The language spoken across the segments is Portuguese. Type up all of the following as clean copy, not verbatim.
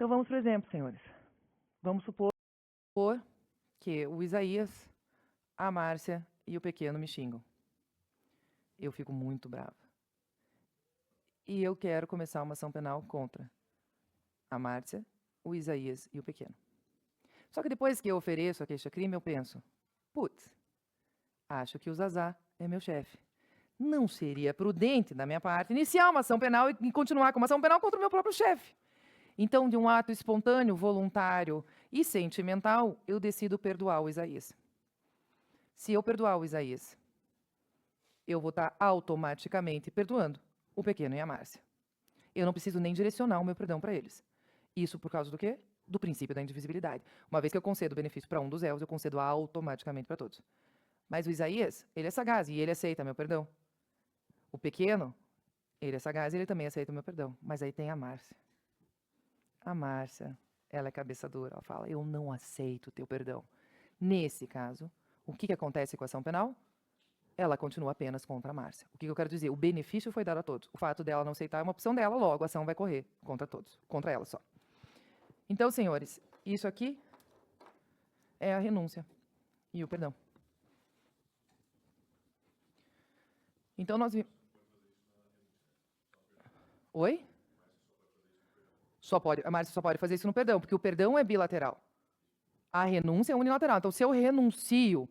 Então vamos para o exemplo, senhores. Vamos supor que o Isaías, a Márcia e o pequeno me xingam. Eu fico muito brava. E eu quero começar uma ação penal contra a Márcia, o Isaías e o pequeno. Só que depois que eu ofereço a queixa-crime, eu penso, putz, acho que o Zazá é meu chefe. Não seria prudente da minha parte iniciar uma ação penal e continuar com uma ação penal contra o meu próprio chefe. Então, de um ato espontâneo, voluntário e sentimental, eu decido perdoar o Isaías. Se eu perdoar o Isaías, eu vou estar automaticamente perdoando o pequeno e a Márcia. Eu não preciso nem direcionar o meu perdão para eles. Isso por causa do quê? Do princípio da indivisibilidade. Uma vez que eu concedo o benefício para um dos réus, eu concedo automaticamente para todos. Mas o Isaías, ele é sagaz e ele aceita meu perdão. O pequeno, ele é sagaz e ele também aceita o meu perdão. Mas aí tem a Márcia. A Márcia, ela é cabeça dura. Ela fala, eu não aceito o teu perdão. Nesse caso, o que acontece com a ação penal? Ela continua apenas contra a Márcia. O que eu quero dizer? O benefício foi dado a todos. O fato dela não aceitar é uma opção dela, logo a ação vai correr contra todos, contra ela só. Então, senhores, isso aqui é a renúncia e o perdão. Então, nós vimos... Oi? A Márcia só pode fazer isso no perdão, porque o perdão é bilateral. A renúncia é unilateral. Então, se eu renuncio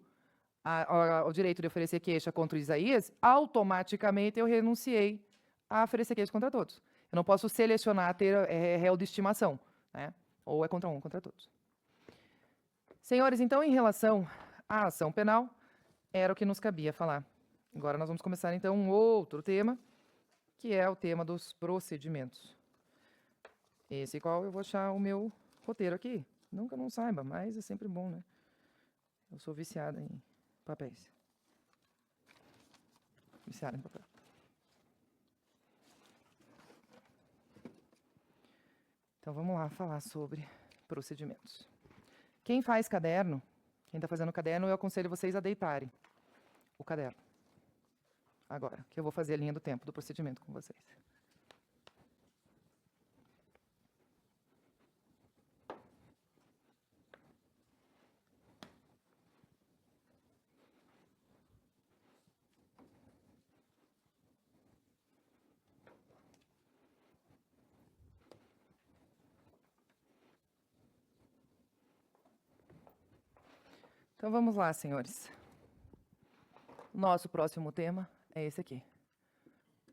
ao direito de oferecer queixa contra o Isaías, automaticamente eu renunciei a oferecer queixa contra todos. Eu não posso selecionar ter réu de estimação, né? Ou é contra um ou contra todos. Senhores, então, em relação à ação penal, era o que nos cabia falar. Agora nós vamos começar, então, um outro tema, que é o tema dos procedimentos. Esse qual eu vou achar o meu roteiro aqui. Não que eu não saiba, mas é sempre bom, né? Eu sou viciada em papéis. Viciada em papel. Então, vamos lá falar sobre procedimentos. Quem faz caderno, quem está fazendo caderno, eu aconselho vocês a deitarem o caderno. Agora, que eu vou fazer a linha do tempo do procedimento com vocês. Então, vamos lá, senhores. Nosso próximo tema é esse aqui.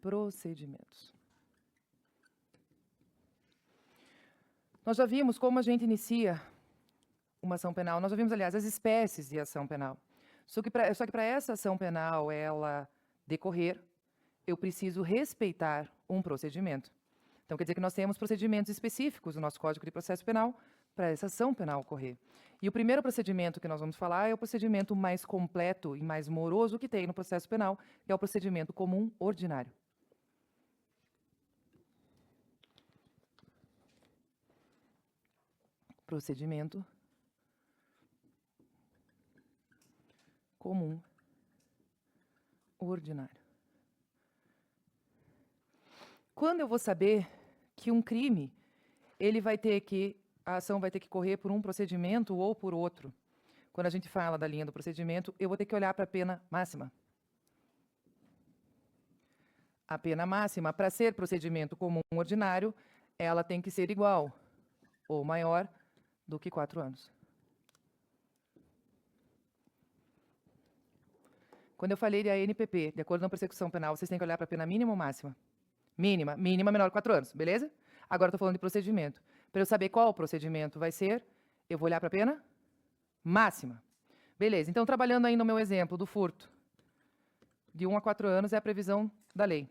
Procedimentos. Nós já vimos como a gente inicia uma ação penal. Nós já vimos, aliás, as espécies de ação penal. Só que para essa ação penal ela decorrer, eu preciso respeitar um procedimento. Então, quer dizer que nós temos procedimentos específicos no nosso Código de Processo Penal para essa ação penal ocorrer. E o primeiro procedimento que nós vamos falar é o procedimento mais completo e mais moroso que tem no processo penal, que é o procedimento comum ordinário. Procedimento comum ordinário. Quando eu vou saber que um crime, a ação vai ter que correr por um procedimento ou por outro? Quando a gente fala da linha do procedimento, eu vou ter que olhar para a pena máxima. A pena máxima, para ser procedimento comum ordinário, ela tem que ser igual ou maior do que 4 anos. Quando eu falei de ANPP, de acordo com a persecução penal, vocês têm que olhar para a pena mínima ou máxima? Mínima menor de 4 anos, beleza? Agora estou falando de procedimento. Para eu saber qual procedimento vai ser, eu vou olhar para a pena máxima. Beleza, então trabalhando aí no meu exemplo do furto, de 1 a 4 anos é a previsão da lei.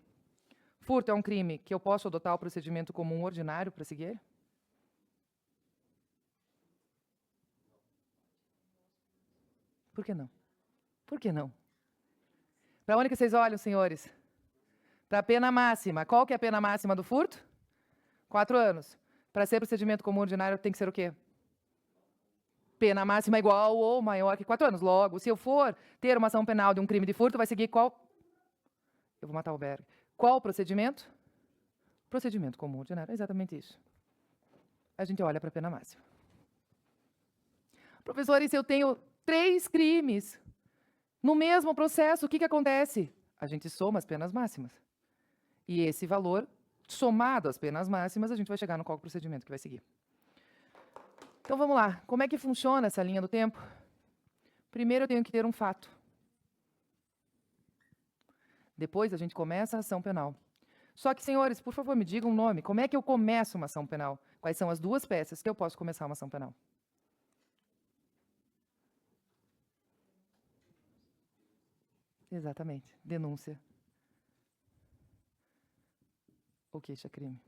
Furto é um crime que eu posso adotar o procedimento comum ordinário para seguir ele? Por que não? Por que não? Para onde que vocês olham, senhores? Para a pena máxima. Qual que é a pena máxima do furto? 4 anos. Para ser procedimento comum ordinário tem que ser o quê? Pena máxima igual ou maior que 4 anos. Logo, se eu for ter uma ação penal de um crime de furto, vai seguir qual? Eu vou matar o Berg. Qual procedimento? Procedimento comum ordinário. É exatamente isso. a gente olha para a pena máxima. Professor, e se eu tenho 3 crimes no mesmo processo, o que acontece? A gente soma as penas máximas. E esse valor, somado às penas máximas, a gente vai chegar no qual procedimento que vai seguir. Então vamos lá. Como é que funciona essa linha do tempo? Primeiro eu tenho que ter um fato. Depois a gente começa a ação penal. Só que, senhores, por favor, me digam um nome. Como é que eu começo uma ação penal? Quais são as 2 peças que eu posso começar uma ação penal? Exatamente. Denúncia ou queixa-crime.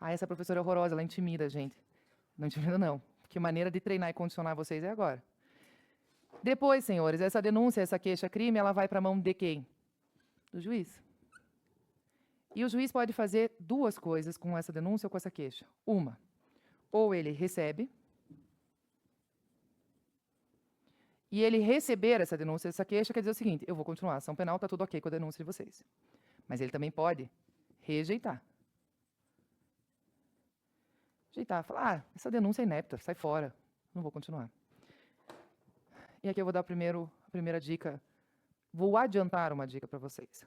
Ah, essa professora é horrorosa, ela intimida a gente. Não intimida, não. Que maneira de treinar e condicionar vocês é agora. Depois, senhores, essa denúncia, essa queixa-crime, ela vai para a mão de quem? Do juiz. E o juiz pode fazer 2 coisas com essa denúncia ou com essa queixa. Uma, ou ele recebe, e ele receber essa denúncia, essa queixa, quer dizer o seguinte: eu vou continuar a ação penal, está tudo ok com a denúncia de vocês. Mas ele também pode rejeitar. Rejeitar, falar, essa denúncia é inepta, sai fora, não vou continuar. E aqui eu vou dar a primeira dica, vou adiantar uma dica para vocês.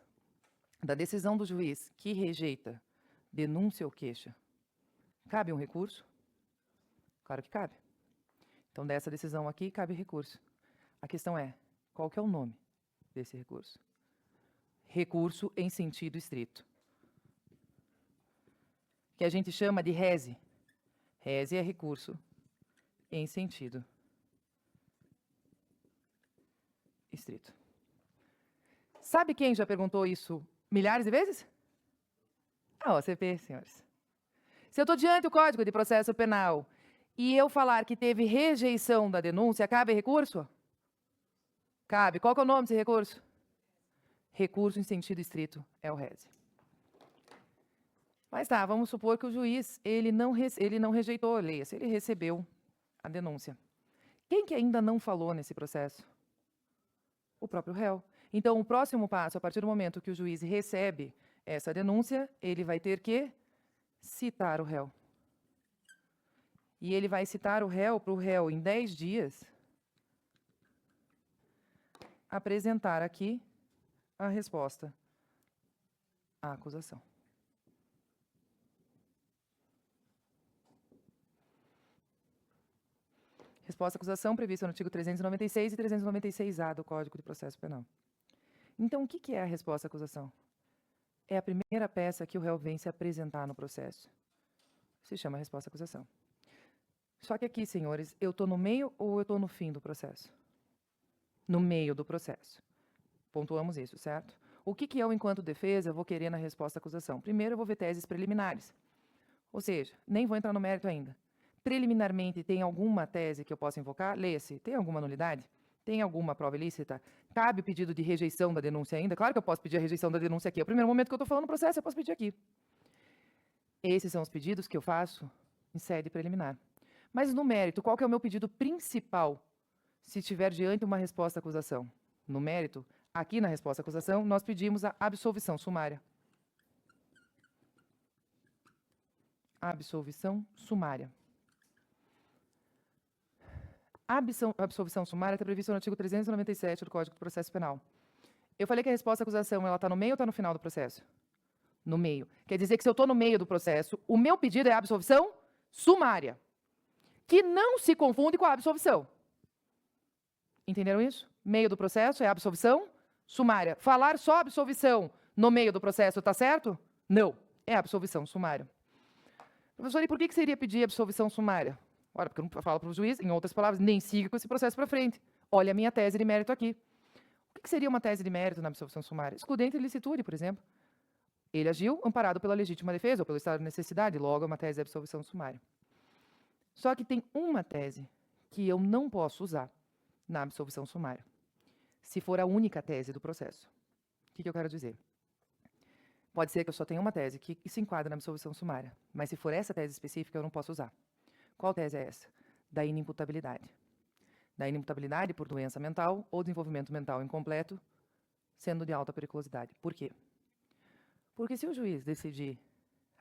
Da decisão do juiz que rejeita denúncia ou queixa, cabe um recurso? Claro que cabe. Então, dessa decisão aqui, cabe recurso. A questão é, qual que é o nome desse recurso? Recurso em sentido estrito. Que a gente chama de rese. Rese é recurso em sentido estrito. Sabe quem já perguntou isso milhares de vezes? A OCP, senhores. Se eu estou diante do Código de Processo Penal e eu falar que teve rejeição da denúncia, cabe recurso? Cabe. Qual que é o nome desse recurso? Recurso em sentido estrito, é o rese. Mas tá, vamos supor que o juiz ele não rejeitou a lei, ele recebeu a denúncia. Quem que ainda não falou nesse processo? O próprio réu. Então, o próximo passo, a partir do momento que o juiz recebe essa denúncia, ele vai ter que citar o réu. E ele vai citar o réu para o réu, em 10 dias, apresentar aqui a resposta à acusação. Resposta à acusação prevista no artigo 396 e 396-A do Código de Processo Penal. Então, o que é a resposta à acusação? É a primeira peça que o réu vem se apresentar no processo. Se chama resposta à acusação. Só que aqui, senhores, eu estou no meio ou eu estou no fim do processo? No meio do processo. Pontuamos isso, certo? O que eu, enquanto defesa, vou querer na resposta à acusação? Primeiro, eu vou ver teses preliminares. Ou seja, nem vou entrar no mérito ainda. Preliminarmente, tem alguma tese que eu possa invocar? Leia-se. Tem alguma nulidade? Tem alguma prova ilícita? Cabe o pedido de rejeição da denúncia ainda? Claro que eu posso pedir a rejeição da denúncia aqui. É o primeiro momento que eu estou falando no processo, eu posso pedir aqui. Esses são os pedidos que eu faço em sede preliminar. Mas no mérito, qual que é o meu pedido principal se estiver diante de uma resposta à acusação? No mérito, aqui na resposta à acusação, nós pedimos a absolvição sumária. Absolvição sumária. A absolvição sumária está prevista no artigo 397 do Código de Processo Penal. Eu falei que a resposta à acusação está no meio ou está no final do processo? No meio. Quer dizer que se eu estou no meio do processo, o meu pedido é a absolvição sumária, que não se confunde com a absolvição. Entenderam isso? Meio do processo é a absolvição sumária. Falar só absolvição no meio do processo está certo? Não. É a absolvição sumária. Professor, e por que seria pedir absolvição sumária? Ora, porque eu não falo para o juiz, em outras palavras, nem siga com esse processo para frente. Olha a minha tese de mérito aqui. O que seria uma tese de mérito na absolvição sumária? Excludente de licitude, por exemplo. Ele agiu amparado pela legítima defesa ou pelo estado de necessidade, logo é uma tese de absolvição sumária. Só que tem uma tese que eu não posso usar na absolvição sumária, se for a única tese do processo. O que eu quero dizer? Pode ser que eu só tenha uma tese que se enquadra na absolvição sumária, mas se for essa tese específica, eu não posso usar. Qual tese é essa? Da inimputabilidade. Da inimputabilidade por doença mental ou desenvolvimento mental incompleto, sendo de alta periculosidade. Por quê? Porque se o juiz decidir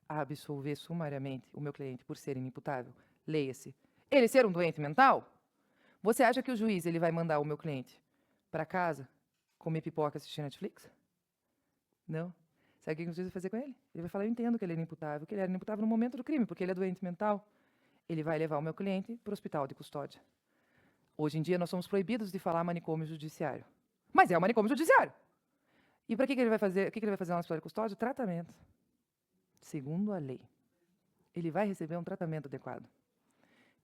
absolver sumariamente o meu cliente por ser inimputável? Leia-se. Ele ser um doente mental? Você acha que o juiz ele vai mandar o meu cliente para casa comer pipoca e assistir Netflix? Não. Sabe o que o juiz vai fazer com ele? Ele vai falar, eu entendo que ele é inimputável, que ele era inimputável no momento do crime, porque ele é doente mental. Ele vai levar o meu cliente para o hospital de custódia. Hoje em dia, nós somos proibidos de falar manicômio judiciário. Mas é um manicômio judiciário. E para que ele vai fazer? O que ele vai fazer no hospital de custódia? Tratamento. Segundo a lei. Ele vai receber um tratamento adequado.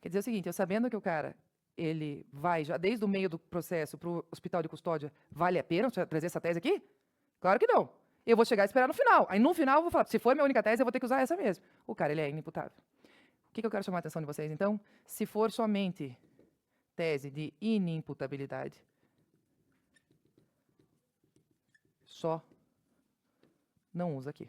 Quer dizer o seguinte, eu sabendo que o cara, ele vai já desde o meio do processo para o hospital de custódia, vale a pena trazer essa tese aqui? Claro que não. Eu vou chegar a esperar no final. Aí no final eu vou falar, se for minha única tese, eu vou ter que usar essa mesmo. O cara, ele é inimputável. O que eu quero chamar a atenção de vocês, então? Se for somente tese de inimputabilidade, só não usa aqui.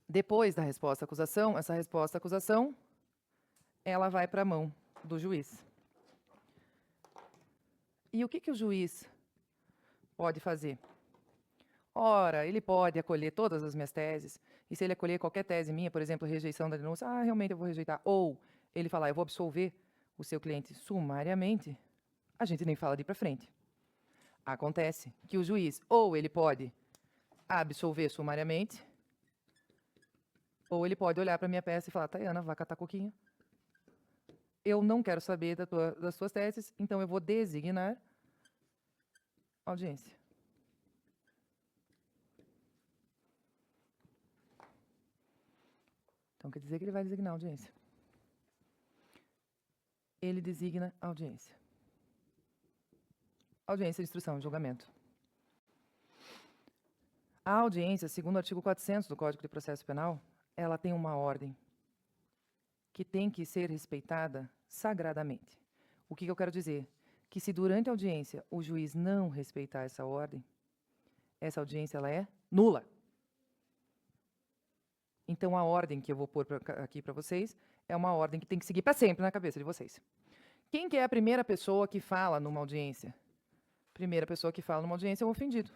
Depois da resposta à acusação, essa resposta à acusação, ela vai para a mão do juiz. E o que o juiz pode fazer? Ora, ele pode acolher todas as minhas teses, e se ele acolher qualquer tese minha, por exemplo, rejeição da denúncia, realmente eu vou rejeitar. Ou ele falar, eu vou absolver o seu cliente sumariamente, a gente nem fala de ir para frente. Acontece que o juiz, ou ele pode absolver sumariamente, ou ele pode olhar para a minha peça e falar, Tayana, vai catar coquinho. Eu não quero saber das suas teses, então eu vou designar audiência. Então, quer dizer que ele vai designar audiência. Ele designa audiência. Audiência de instrução e julgamento. A audiência, segundo o artigo 400 do Código de Processo Penal, ela tem uma ordem que tem que ser respeitada sagradamente. O que eu quero dizer? Que se durante a audiência o juiz não respeitar essa ordem, essa audiência ela é nula. Então, a ordem que eu vou pôr aqui para vocês é uma ordem que tem que seguir para sempre na cabeça de vocês. Quem que é a primeira pessoa que fala numa audiência? Primeira pessoa que fala numa audiência é o ofendido.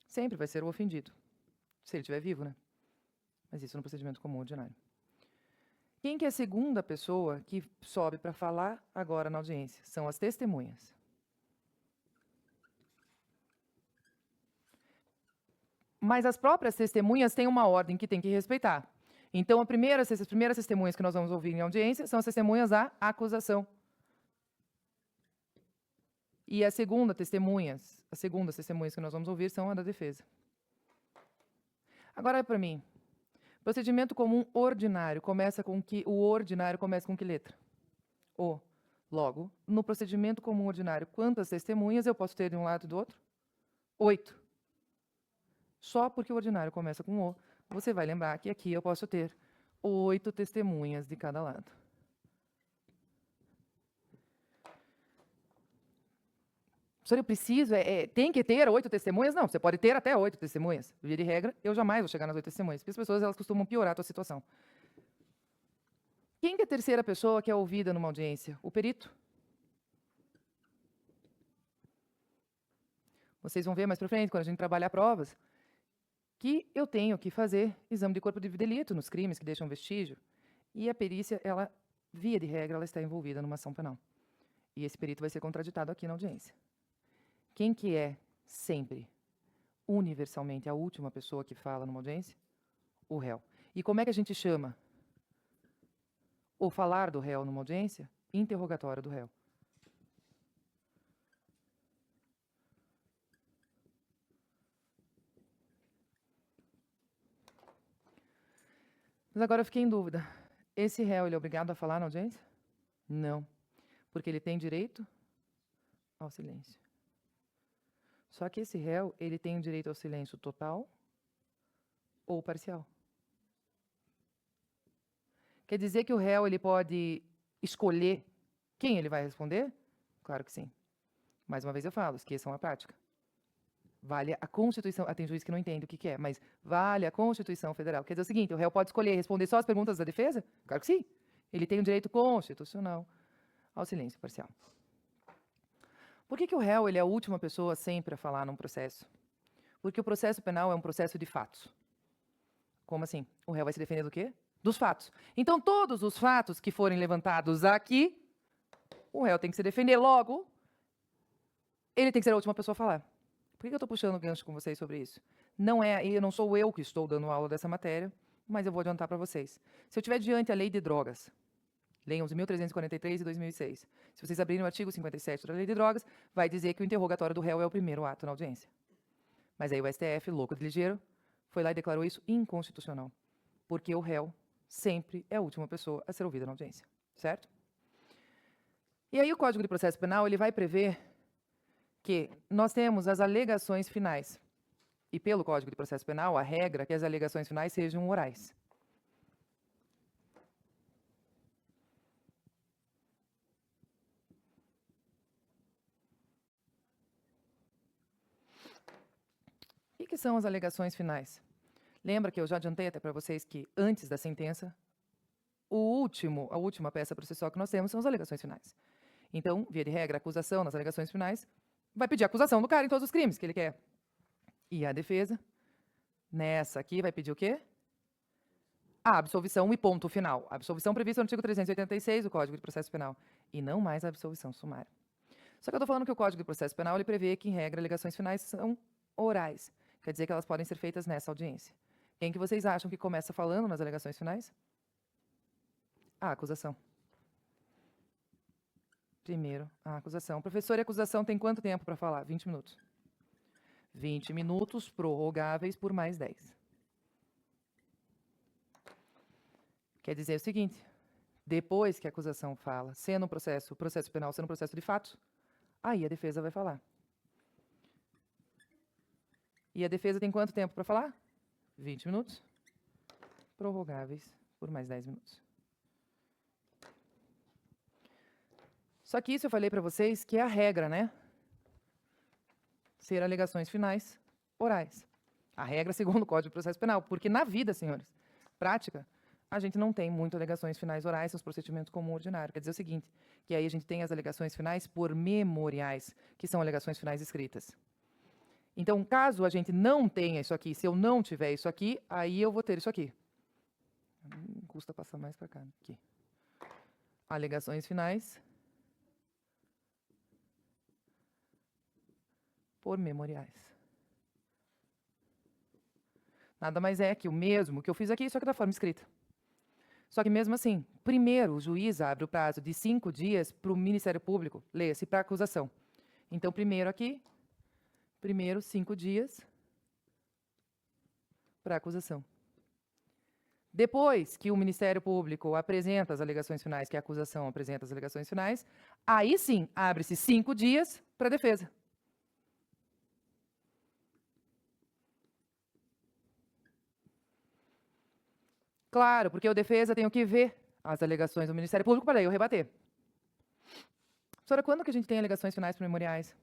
Sempre vai ser o ofendido. Se ele estiver vivo, né? Mas isso no procedimento comum ordinário. Quem que é a segunda pessoa que sobe para falar agora na audiência? São as testemunhas. Mas as próprias testemunhas têm uma ordem que tem que respeitar. Então, as primeiras testemunhas que nós vamos ouvir em audiência são as testemunhas da acusação. E as segundas testemunhas que nós vamos ouvir são a da defesa. Agora, para mim, procedimento comum ordinário começa com que o ordinário começa com que letra? O. Logo, no procedimento comum ordinário, quantas testemunhas eu posso ter de um lado e do outro? 8. Só porque o ordinário começa com O, você vai lembrar que aqui eu posso ter 8 testemunhas de cada lado. Professor, eu preciso, tem que ter 8 testemunhas? Não, você pode ter até 8 testemunhas. Via de regra, eu jamais vou chegar nas 8 testemunhas, porque as pessoas elas costumam piorar a tua situação. Quem que é a terceira pessoa que é ouvida numa audiência? O perito. Vocês vão ver mais para frente, quando a gente trabalhar provas, que eu tenho que fazer exame de corpo de delito nos crimes que deixam vestígio. E a perícia, ela, via de regra, ela está envolvida numa ação penal. E esse perito vai ser contraditado aqui na audiência. Quem que é sempre, universalmente, a última pessoa que fala numa audiência? O réu. E como é que a gente chama o falar do réu numa audiência? Interrogatório do réu. Mas agora eu fiquei em dúvida. Esse réu, ele é obrigado a falar na audiência? Não. Porque ele tem direito ao silêncio. Só que esse réu, ele tem o direito ao silêncio total ou parcial. Quer dizer que o réu, ele pode escolher quem ele vai responder? Claro que sim. Mais uma vez eu falo, esqueçam a prática. Vale a Constituição. Tem juiz que não entende o que é, mas vale a Constituição Federal. Quer dizer o seguinte, o réu pode escolher responder só as perguntas da defesa? Claro que sim. Ele tem o direito constitucional ao silêncio parcial. Por que o réu ele é a última pessoa sempre a falar num processo? Porque o processo penal é um processo de fatos. Como assim? O réu vai se defender do quê? Dos fatos. Então, todos os fatos que forem levantados aqui, o réu tem que se defender. Logo, ele tem que ser a última pessoa a falar. Por que eu estou puxando o gancho com vocês sobre isso? Não sou eu que estou dando aula dessa matéria, mas eu vou adiantar para vocês. Se eu tiver diante a lei de drogas, leiam os 1343 e 2006. Se vocês abrirem o artigo 57 da lei de drogas, vai dizer que o interrogatório do réu é o primeiro ato na audiência. Mas aí o STF, louco de ligeiro, foi lá e declarou isso inconstitucional. Porque o réu sempre é a última pessoa a ser ouvida na audiência. Certo? E aí o Código de Processo Penal ele vai prever que nós temos as alegações finais. E pelo Código de Processo Penal, a regra é que as alegações finais sejam orais. O que são as alegações finais? Lembra que eu já adiantei até para vocês que antes da sentença, a última peça processual que nós temos são as alegações finais. Então, via de regra, a acusação nas alegações finais vai pedir a acusação do cara em todos os crimes que ele quer. E a defesa, nessa aqui, vai pedir o quê? A absolvição e ponto final. A absolvição prevista no artigo 386 do Código de Processo Penal. E não mais a absolvição sumária. Só que eu estou falando que o Código de Processo Penal ele prevê que, em regra, alegações finais são orais. Quer dizer que elas podem ser feitas nessa audiência. Quem que vocês acham que começa falando nas alegações finais? A acusação. Primeiro, a acusação. Professor, e a acusação tem quanto tempo para falar? 20 minutos. 20 minutos prorrogáveis por mais 10. Quer dizer o seguinte, depois que a acusação fala, sendo o processo penal sendo um processo de fatos, aí a defesa vai falar. E a defesa tem quanto tempo para falar? 20 minutos, prorrogáveis por mais 10 minutos. Só que isso eu falei para vocês que é a regra, né? Ser alegações finais orais. A regra segundo o Código de Processo Penal. Porque na vida, senhores, prática, a gente não tem muito alegações finais orais nos procedimentos comum ordinário. Quer dizer o seguinte, que aí a gente tem as alegações finais por memoriais, que são alegações finais escritas. Então, caso a gente não tenha isso aqui, se eu não tiver isso aqui, aí eu vou ter isso aqui. Custa passar mais para cá. Aqui. Alegações finais por memoriais. Nada mais é que o mesmo que eu fiz aqui, só que da forma escrita. Só que mesmo assim, primeiro o juiz abre o prazo de 5 dias para o Ministério Público, leia-se, para a acusação. Então, primeiro 5 dias para a acusação. Depois que o Ministério Público apresenta as alegações finais, que a acusação apresenta as alegações finais, aí sim, abre-se 5 dias para a defesa. Claro, porque o defesa tem que ver as alegações do Ministério Público para eu rebater. Professora, quando que a gente tem alegações finais por memoriais?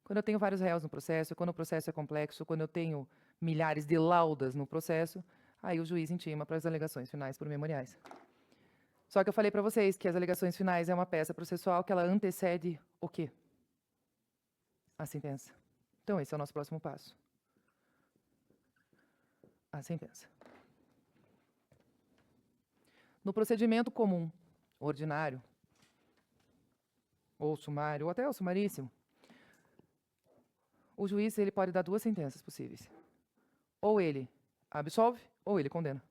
Quando eu tenho vários réus no processo, quando o processo é complexo, quando eu tenho milhares de laudas no processo, aí o juiz intima para as alegações finais por memoriais. Só que eu falei para vocês que as alegações finais é uma peça processual que ela antecede o quê? A sentença. Então, esse é o nosso próximo passo. A sentença. No procedimento comum, ordinário, ou sumário, ou até o sumaríssimo, o juiz ele pode dar 2 sentenças possíveis. Ou ele absolve, ou ele condena.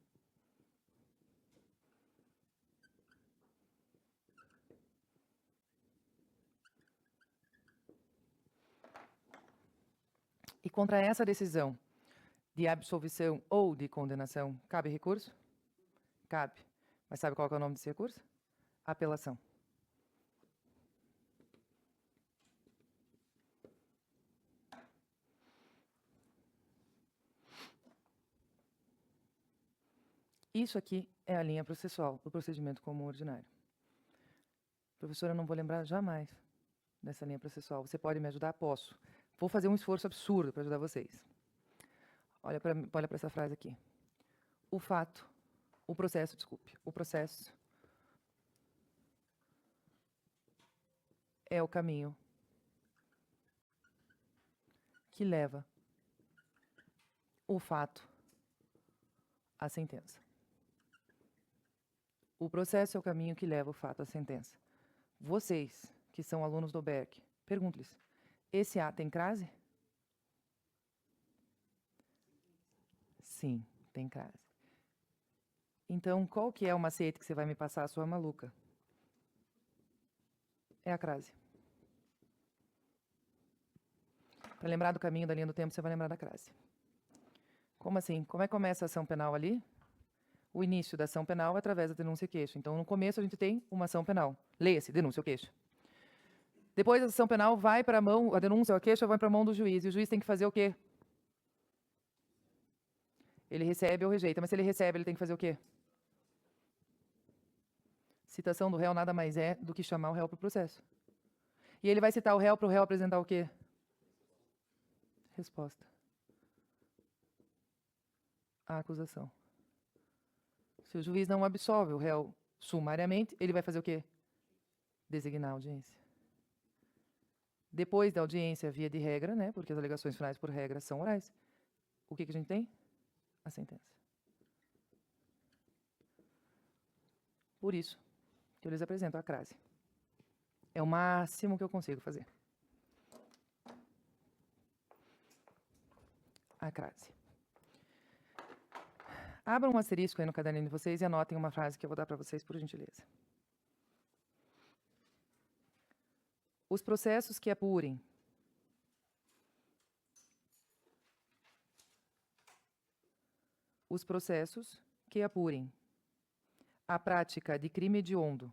E contra essa decisão de absolvição ou de condenação, cabe recurso? Cabe. Mas sabe qual é o nome desse recurso? Apelação. Isso aqui é a linha processual do procedimento comum ordinário. Professora, eu não vou lembrar jamais dessa linha processual. Você pode me ajudar? Posso. Vou fazer um esforço absurdo para ajudar vocês. Olha para essa frase aqui. O processo é o caminho que leva o fato à sentença. O processo é o caminho que leva o fato à sentença. Vocês, que são alunos do BERC, pergunto-lhes, esse A tem crase? Sim, tem crase. Então, qual que é o macete que você vai me passar, sua maluca? É a crase. Para lembrar do caminho da linha do tempo, você vai lembrar da crase. Como assim? Como é que começa a ação penal ali? O início da ação penal é através da denúncia e queixa. Então, no começo, a gente tem uma ação penal. Leia-se, denúncia ou queixa. Depois, a ação penal vai para a mão, a denúncia ou a queixa vai para a mão do juiz. E o juiz tem que fazer o quê? Ele recebe ou rejeita. Mas se ele recebe, ele tem que fazer o quê? Citação do réu nada mais é do que chamar o réu para o processo. E ele vai citar o réu para o réu apresentar o quê? Resposta. A acusação. Se o juiz não absolve o réu sumariamente, ele vai fazer o quê? Designar a audiência. Depois da audiência, via de regra, né, porque as alegações finais, por regra, são orais, o que a gente tem? A sentença. Por isso que eu lhes apresento a crase. É o máximo que eu consigo fazer. A crase. Abram um asterisco aí no caderninho de vocês e anotem uma frase que eu vou dar para vocês, por gentileza. Os processos que apurem a prática de crime hediondo,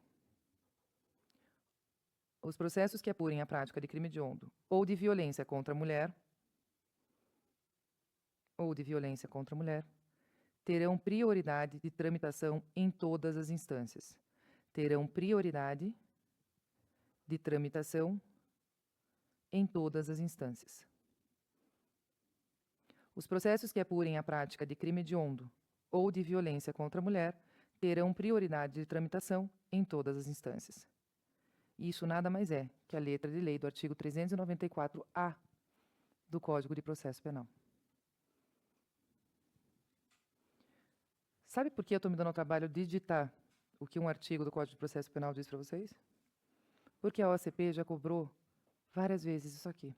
os processos que apurem a prática de crime hediondo ou de violência contra a mulher, terão prioridade de tramitação em todas as instâncias. Terão prioridade de tramitação em todas as instâncias. Os processos que apurem a prática de crime hediondo ou de violência contra a mulher terão prioridade de tramitação em todas as instâncias. Isso nada mais é que a letra de lei do artigo 394-A do Código de Processo Penal. Sabe por que eu estou me dando ao trabalho de digitar o que um artigo do Código de Processo Penal diz para vocês? Porque a OCP já cobrou várias vezes isso aqui.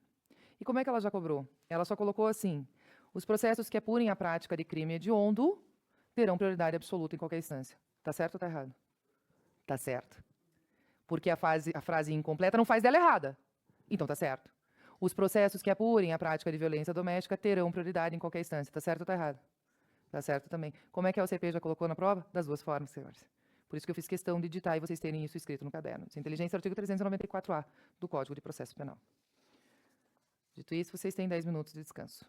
E como é que ela já cobrou? Ela só colocou assim: os processos que apurem a prática de crime hediondo terão prioridade absoluta em qualquer instância. Tá certo ou tá errado? Tá certo. Porque a frase incompleta não faz dela errada. Então tá certo. Os processos que apurem a prática de violência doméstica terão prioridade em qualquer instância. Tá certo ou tá errado? Tá certo também. Como é que a OCP já colocou na prova? Das duas formas, senhores. Por isso que eu fiz questão de digitar e vocês terem isso escrito no caderno. Inteligência, artigo 394-A do Código de Processo Penal. Dito isso, vocês têm 10 minutos de descanso.